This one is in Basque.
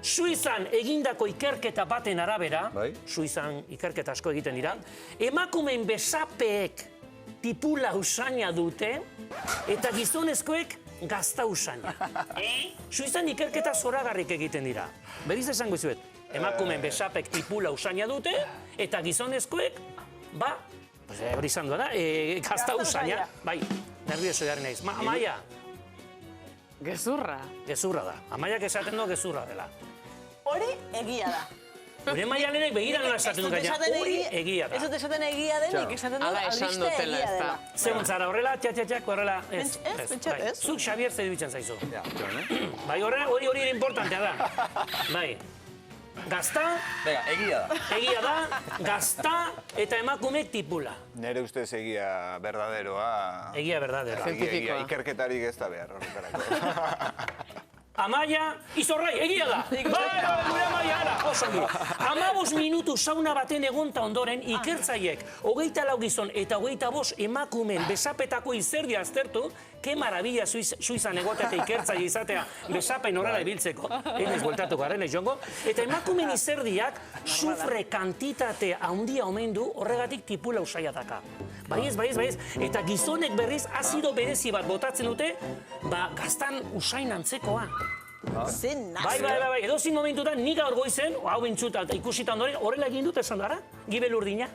Suizan egindako ikerketa baten arabera, Bai. Suizan ikerketa asko egiten dira, emakumeen besapeek tipula usaina dute, eta gizonezkoek gazta usaina. Suizan ikerketa zoragarrik egiten dira. Beriz esango izuet, emakumeen besapek tipula usaina dute, eta gizonezkoek, hori izan duena, gazta usaina. Bai, nervioso jarri naiz. Amaia. Gezurra. Gezurra da. Amaiak esaten du gezurra dela. Hori egia da. Hori Amaia lehenek begira nola esaten du gaina. Hori egia Ez da. dut esaten egia denik, esaten dut Hala esan albiste dutela, egia ez da. dela. Zegontzara horrela, txak, horrela, ez. Pentsat ez. Zuk Xabier zedibitzen zaizu. Ja, Jon, Bai, hori ere importantea da. Bai. Gazta, Venga, egia da, gazta eta emakumeek tipula. Nere ustez egia berdaderoa. Egia verdadera. Zientifikoa. Ikerketarik ez da behar horretarako. Amaia, izorrai, egia da. Bai, gure Amaia, ara, oso ondo. 15 minutu sauna baten egonta ondoren ikertzaiek 24 gizon eta 25 emakumeen besapetako izerdia aztertu, ke marabila Suizan egotea eta ikertzaile izatea besapen horrela ibiltzeko. Ez bueltatuko garen, ez jongo. Eta emakumeen izerdiak sufre kantitate handia omen du horregatik tipula usaia daka. Bai ez. Eta gizonek berriz azido berezi bat botatzen dute, gaztan usain antzekoa. Zen Bai, edozin momentutan nik gaur goizen, hau bintzuta ikusita ondoren, horrela egin dut esan dara, gibel urdina.